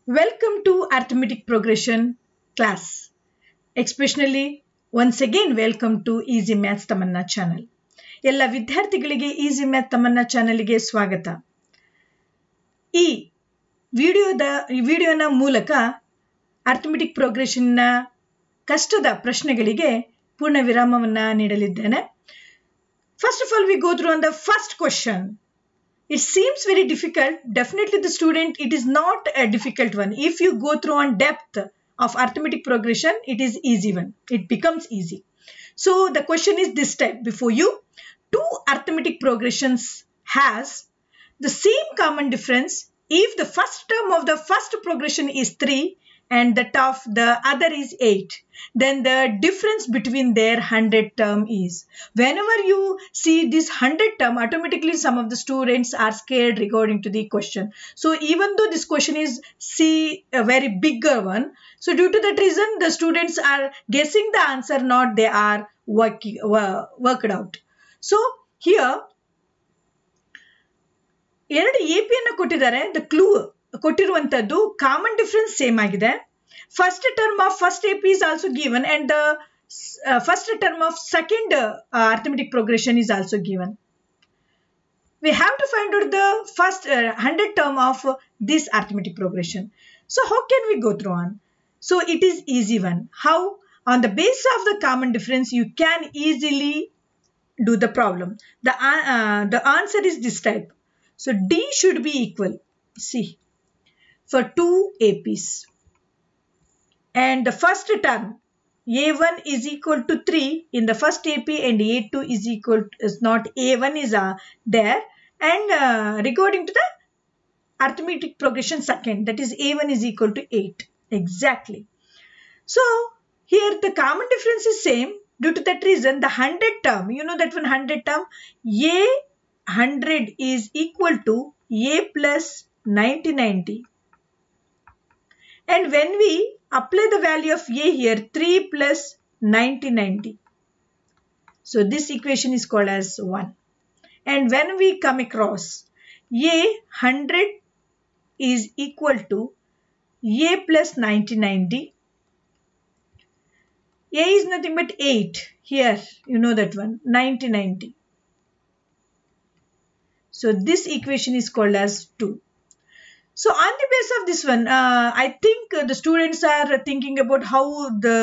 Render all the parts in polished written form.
Welcome to Arithmetic Progression class. Especially once again welcome to Easy Maths Tamanna channel. ಎಲ್ಲ ವಿದ್ಯಾರ್ಥಿಗಳಿಗೆ easy math ತಮನ್ನ ಚಾನೆಲ್ಗೆ ಸ್ವಾಗತ. ಈ ವಿಡಿಯೋನ ಮೂಲಕ ಅರ್ಥಮೆಟಿಕ್ ಪ್ರೋಗ್ರೆಷನ್ನ ಕಷ್ಟದ ಪ್ರಶ್ನೆಗಳಿಗೆ ಪೂರ್ಣ ವಿರಾಮವನ್ನ ನೀಡಲಿದ್ದೇನೆ. First of all, we go through on the first question. It seems very difficult. Definitely the student, it is not a difficult one. If you go through on depth of arithmetic progression, it is easy one. It becomes easy. So the question is this type before you. Two arithmetic progressions has the same common difference if the first term of the first progression is 3 and that of the other is 8. Then the difference between their 100 term is. Whenever you see this 100 term, automatically some of the students are scared regarding to the question. So even though this question is a very bigger one, so due to that reason, the students are guessing the answer, not they are worked out. So here, ಎರಡು AP ಅನ್ನು ಕೊಟ್ಟಿದ್ದಾರೆ. The clue ಕೊಟ್ಟಿರುವಂತದ್ದು common difference same ಆಗಿದೆ. First term of first AP is also given and the first term of second arithmetic progression is also given. We have to find out the first 100 term of this arithmetic progression. So how can we go through on? So it is easy one. How? On the basis of the common difference, you can easily do the problem. The answer is this type. So D should be equal, see, for two APs. And the first term, A1 is equal to 3 in the first AP and A2 is equal to, is not A1 is there. And regarding to the arithmetic progression second, that is A1 is equal to 8. Exactly. So here the common difference is same. Due to that reason, the 100 term, you know that one 100 term, A 100 is equal to A plus 90. And when we apply the value of A here, 3 plus 90. So this equation is called as 1. And when we come across A 100 is equal to A plus 90. A is nothing but 8. Here, you know that one, 90. So this equation is called as 2. So on the basis of this one, I think the students are thinking about how the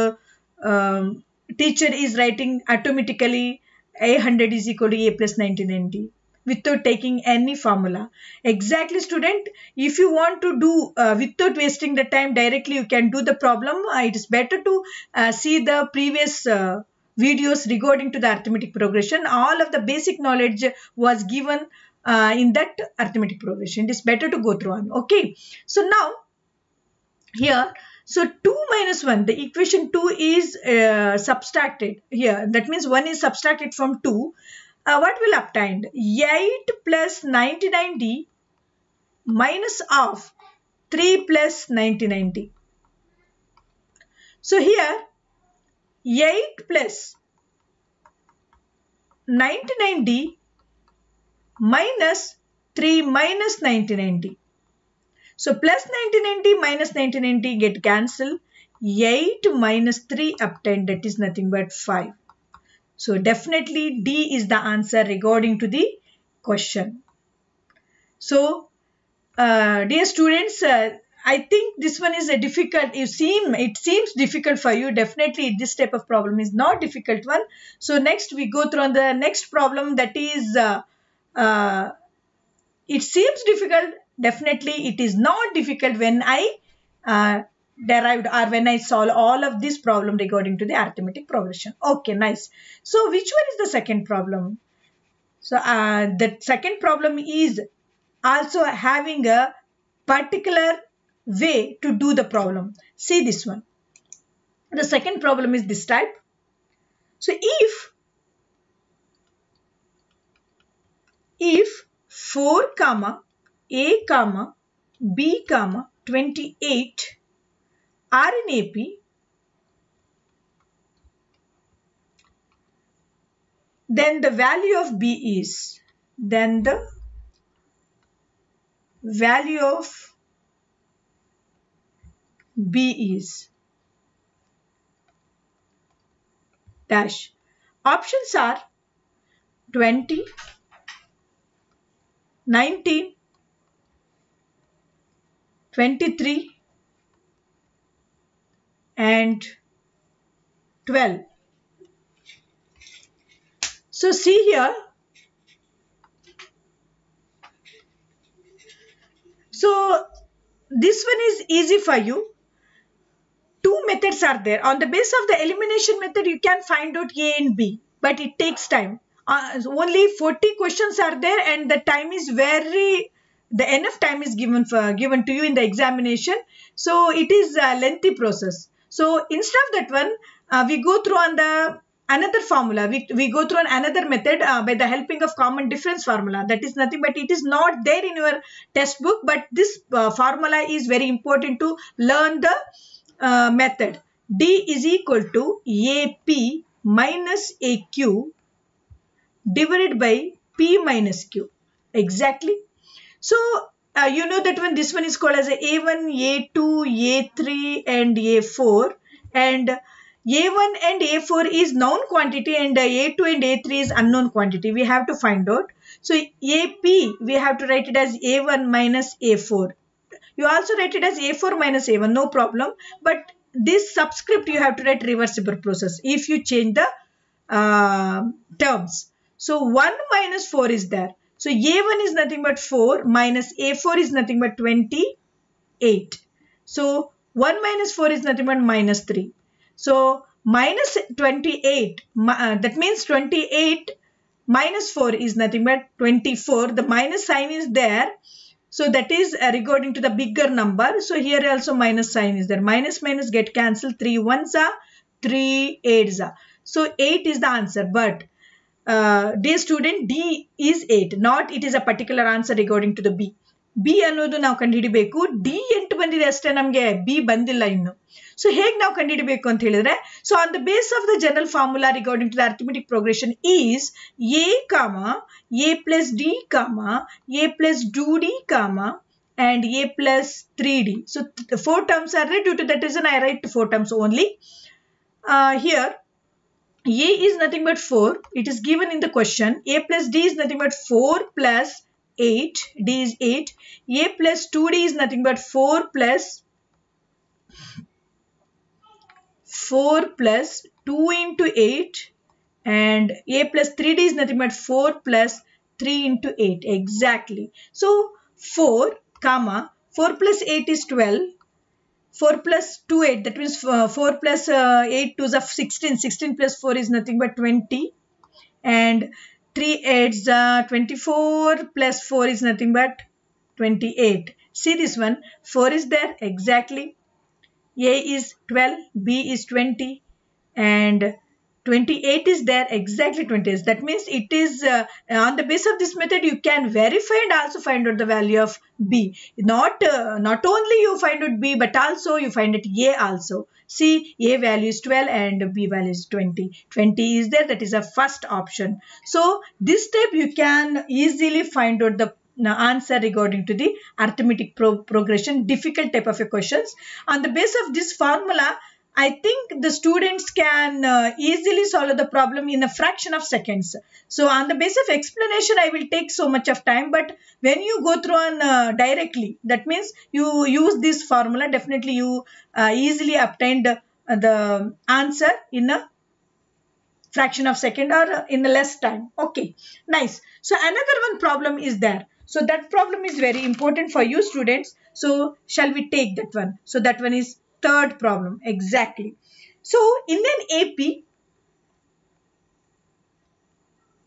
teacher is writing automatically A100 is equal to A plus 90 without taking any formula. Exactly, student. If you want to do without wasting the time directly, you can do the problem. It is better to see the previous videos regarding to the arithmetic progression. All of the basic knowledge was given in that arithmetic progression. It is better to go through on. Okay. So now here, so 2 minus 1, the equation 2 is subtracted here. That means 1 is subtracted from 2. What will obtain? 8 plus 90 minus of 3 plus 90. So here 8 plus 90 minus 3 minus 90. So plus 90 minus 90 get cancelled. 8 minus 3 obtained, that is nothing but 5. So definitely D is the answer regarding to the question. So dear students, I think this one is a difficult, it seems difficult for you. Definitely this type of problem is not difficult one. So next we go through on the next problem, that is it seems difficult. Definitely it is not difficult when I derived or when I solve all of this problem regarding to the arithmetic progression. Okay, nice. So which one is the second problem? So the second problem is also having a particular way to do the problem. See this one. The second problem is this type. So if 4 comma A comma B comma 28 are in AP, then the value of B is, then the value of B is dash. Options are 20, 19, 23 and 12. So see here. So this one is easy for you. Two methods are there. On the basis of the elimination method, you can find out A and B, but it takes time. Only 40 questions are there, and the time is the enough time is given to you in the examination. So it is a lengthy process. So instead of that one, we go through on the another formula. We go through on another method by the helping of common difference formula. That is nothing but it is not there in your textbook, but this formula is very important to learn the method. D is equal to AP minus AQ divided by P minus Q. Exactly. So you know that when this one is called as a A1, A2, A3 and A4, and A1 and A4 is known quantity and A2 and A3 is unknown quantity. We have to find out. So AP we have to write it as A1 minus A4. You also write it as A4 minus A1, no problem. But this subscript you have to write reversible process if you change the terms. So 1 minus 4 is there. So A1 is nothing but 4 minus A4 is nothing but 28. So 1 minus 4 is nothing but minus 3. So minus 28, that means 28 minus 4 is nothing but 24. The minus sign is there. So that is regarding to the bigger number. So here also minus sign is there. Minus minus get cancelled. 3 ones are 3 8s are. So 8 is the answer. But dear student, D is 8. Not it is a particular answer regarding to the B. B ಅನ್ನೋದು ನಾವು ಕಂಡುಹಿಡಿಬೇಕು. D 8 ಬಂದಿದೆ ಅಷ್ಟೇ, ನಮಗೆ B ಬಂದಿಲ್ಲ ಇನ್ನು. So ಹೇಗೆ ನಾವು ಕಂಡುಹಿಡಿಬೇಕು ಅಂತ ಹೇಳಿದ್ರೆ, so on the base of the general formula regarding to the arithmetic progression is A comma A plus D comma A plus 2D comma and A plus 3D. So the 4 terms are there. Due to that reason I write 4 terms only. Here A is nothing but 4. It is given in the question. A plus D is nothing but 4 plus 8. D is 8. A plus 2D is nothing but 4 plus 2 into 8. And A plus 3D is nothing but 4 plus 3 into 8. Exactly. So 4 comma 4 plus 8 is 12. 4 plus 2 8, that means 4 plus 8 2 is 16. 16 plus 4 is nothing but 20. And 3 8s 24 plus 4 is nothing but 28. See this one, 4 is there. Exactly. A is 12, B is 20 and 28 is there. Exactly 20 is. That means it is on the basis of this method you can verify and also find out the value of B. Not only you find out B but also you find out A also. See, A value is 12 and B value is 20. 20 is there. That is a first option. So this step you can easily find out the answer regarding to the arithmetic progression, difficult type of questions. On the basis of this formula, I think the students can easily solve the problem in a fraction of seconds. So on the basis of explanation, I will take so much of time. But when you go through on directly, that means you use this formula, definitely you easily obtained the answer in a fraction of second or in a less time. Okay, nice. So another one problem is there. So that problem is very important for you students. So shall we take that one? So that one is third problem. Exactly. So in an AP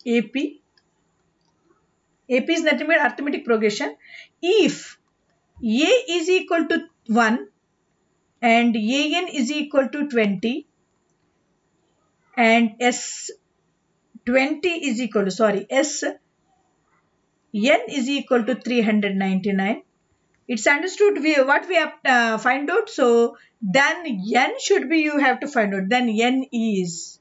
is nothing but arithmetic progression. If A is equal to 1 and AN is equal to 20 and S20 is equal to, SN is equal to 399. It's understood what we have find out. So then N should be, you have to find out. Then N is.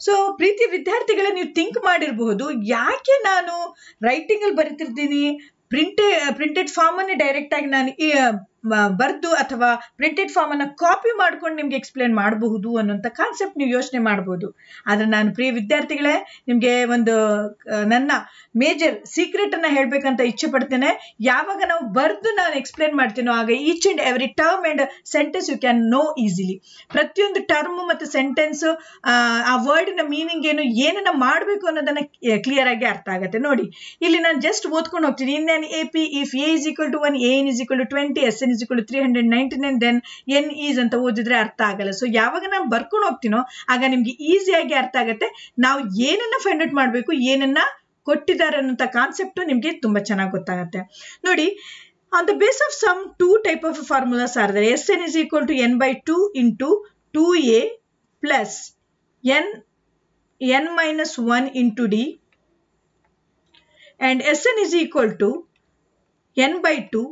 So ಪ್ರೀತಿ ವಿದ್ಯಾರ್ಥಿಗಳೇ, ನೀವು think ಮಾಡಿರಬಹುದು, ಯಾಕೆ ನಾನು writing ಅಲ್ಲಿ ಬರೀತಿರ್ತೀನಿ, printed form ಅನ್ನೇ direct ಆಗಿ ನಾನು ಬರ್ದು ಅಥವಾ ಪ್ರಿಂಟೆಡ್ ಫಾರ್ಮ್ ಅನ್ನ ಕಾಪಿ ಮಾಡ್ಕೊಂಡು ನಿಮ್ಗೆ ಎಕ್ಸ್ಪ್ಲೇನ್ ಮಾಡಬಹುದು ಅನ್ನುವಂಥ ಕಾನ್ಸೆಪ್ಟ್ ನೀವು ಯೋಚನೆ ಮಾಡಬಹುದು. ಆದ್ರೆ ನಾನು ಪ್ರಿಯ ವಿದ್ಯಾರ್ಥಿಗಳೇ ನಿಮ್ಗೆ ಒಂದು ನನ್ನ ಮೇಜರ್ ಸೀಕ್ರೆಟ್ ಅನ್ನ ಹೇಳ್ಬೇಕಂತ ಇಚ್ಛೆ ಪಡ್ತೇನೆ. ಯಾವಾಗ ನಾವು ಬರ್ದು ನಾನು ಎಕ್ಸ್ಪ್ಲೇನ್ ಮಾಡ್ತೀನೋ ಆಗ each and every term and sentence you can know easily. ಪ್ರತಿಯೊಂದು ಟರ್ಮ್ ಮತ್ತು ಸೆಂಟೆನ್ಸ್ ಆ ವರ್ಡಿನ ಮೀನಿಂಗ್ ಏನು, ಏನನ್ನ ಮಾಡಬೇಕು ಅನ್ನೋದನ್ನ ಕ್ಲಿಯರ್ ಆಗಿ ಅರ್ಥ ಆಗುತ್ತೆ. ನೋಡಿ ಇಲ್ಲಿ ನಾನು ಜಸ್ಟ್ ಓದ್ಕೊಂಡು ಹೋಗ್ತೀನಿ. In an A P if A is equal to 1, N is equal to 20, S N is equal to 399, then N is ಅಂತ ಓದಿದ್ರೆ ಅರ್ಥ ಆಗಲ್ಲ. ಸೊ ಯಾವಾಗ ನಾನು ಬರ್ಕೊಂಡು ಹೋಗ್ತೀನೋ ಆಗ ನಿಮ್ಗೆ ಈಸಿಯಾಗಿ ಅರ್ಥ ಆಗುತ್ತೆ. ನಾವು ಏನನ್ನ ಫೈಂಡ್ ಔಟ್ ಮಾಡಬೇಕು, ಏನನ್ನ ಕೊಟ್ಟಿದ್ದಾರೆ ಅನ್ನೋಂಥ ಕಾನ್ಸೆಪ್ಟ್ ನಿಮ್ಗೆ ತುಂಬಾ ಚೆನ್ನಾಗಿ ಗೊತ್ತಾಗುತ್ತೆ. ನೋಡಿ, on the base of some two type of formulas are there. Sn is equal to n by 2 into 2a plus n minus 1 into d, and Sn is equal to n by 2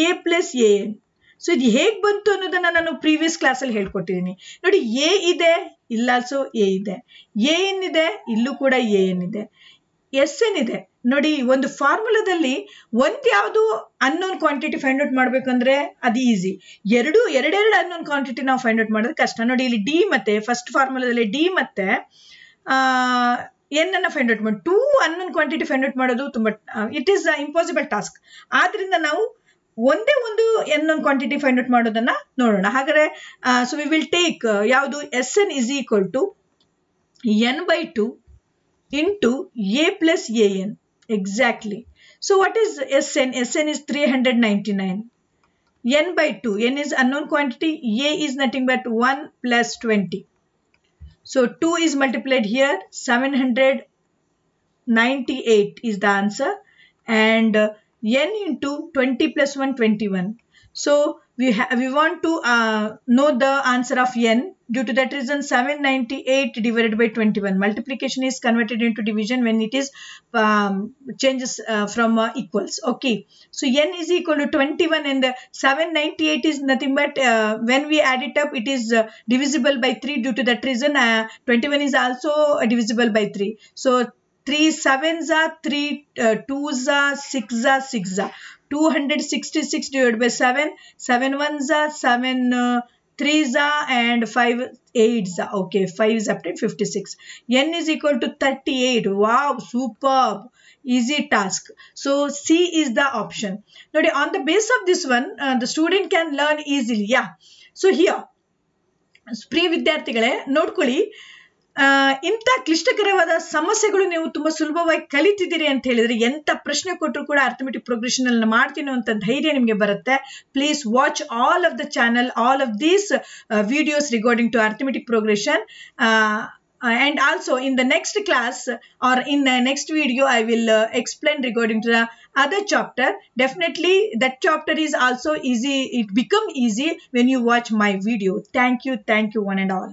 a plus an. So ಇದು ಹೇಗೆ ಬಂತು ಅನ್ನೋದನ್ನ ನಾನು previous ಕ್ಲಾಸಲ್ಲಿ ಹೇಳ್ಕೊಟ್ಟಿದ್ದೀನಿ. ನೋಡಿ, A ಇದೆ, ಇಲ್ಲಾಲ್ಸೋ A ಇದೆ, A N ಇದೆ, ಇಲ್ಲೂ ಕೂಡ ಎ ಎನ್ ಇದೆ, ಎಸ್ ಎನ್ ಇದೆ. ನೋಡಿ, ಒಂದು ಫಾರ್ಮುಲಾದಲ್ಲಿ ಒಂದು ಯಾವುದು ಅನ್ನೋನ್ ಕ್ವಾಂಟಿಟಿ ಫೈಂಡ್ ಔಟ್ ಮಾಡ್ಬೇಕಂದ್ರೆ ಅದು ಈಸಿ. ಎರಡೆರಡು ಅನ್ನೋನ್ ಕ್ವಾಂಟಿಟಿ ನಾವು ಫೈಂಡ್ ಔಟ್ ಮಾಡೋದು ಕಷ್ಟ. ನೋಡಿ, ಇಲ್ಲಿ ಡಿ ಮತ್ತೆ ಫಸ್ಟ್ ಫಾರ್ಮುಲಾದಲ್ಲಿ ಡಿ ಮತ್ತೆ ಎನ್ ಅನ್ನ ಫೈಂಡ್ ಔಟ್ ಮಾಡಿ 2 ಅನ್ನೋನ್ ಕ್ವಾಂಟಿಟಿ ಫೈಂಡ್ ಔಟ್ ಮಾಡೋದು ತುಂಬಾ ಇಟ್ ಈಸ್ ಇಂಪಾಸಿಬಲ್ ಟಾಸ್ಕ್. ಆದ್ರಿಂದ ನಾವು ಒಂದೇ ಒಂದು ಎನ್ ಕ್ವಾಂಟಿಟಿ ಫೈಂಡ್ ಔಟ್ ಮಾಡೋದನ್ನ ನೋಡೋಣ. ಹಾಗಾದ್ರೆ ಸೊ ವಿ ವಿಲ್ ಟೇಕ್ ಯಾವುದು S N is equal to N by 2 into a plus an. Exactly. So what is Sn? Sn is 399. N by 2. N is unknown quantity. A is nothing but 1 plus 20. So 2 is multiplied here. 798 is the answer. And n into 20 plus 1, 21. So we want to know the answer of n. Due to that reason, 798 divided by 21. Multiplication is converted into division when it is changes from equals. Okay. So n is equal to 21 and 798 is nothing but when we add it up, it is divisible by 3. Due to that reason, 21 is also divisible by 3. So 3 7s are 3, 2s are 6s are 6s are 266 divided by 7. 7 1s are 7 3s are and 5 8s are. Okay, 5 is up to 56. N is equal to 38. Wow, superb. Easy task. So C is the option. Now on the base of this one, the student can learn easily. Yeah. So here, ಪ್ರಿಯ ವಿದ್ಯಾರ್ಥಿಗಳೇ ನೋಡ್ಕೊಳ್ಳಿ, ಇಂಥ ಕ್ಲಿಷ್ಟಕರವಾದ ಸಮಸ್ಯೆಗಳು ನೀವು ತುಂಬಾ ಸುಲಭವಾಗಿ ಕಲಿತಿದ್ದೀರಿ ಅಂತ ಹೇಳಿದ್ರೆ ಎಂತ ಪ್ರಶ್ನೆ ಕೊಟ್ಟರು ಕೂಡ ಅರ್ಥಮೆಟಿಕ್ ಪ್ರೋಗ್ರೆಷನ್ ಅಲ್ಲಿ ಮಾಡ್ತೀನಿ ಅಂತ ಧೈರ್ಯ ನಿಮಗೆ ಬರುತ್ತೆ. Please watch all of the channel, all of these videos regarding to arithmetic progression. And also in the next class or in the next video I will explain regarding to the other chapter. Definitely that chapter is also easy. It become easy when you watch my video. Thank you one and all.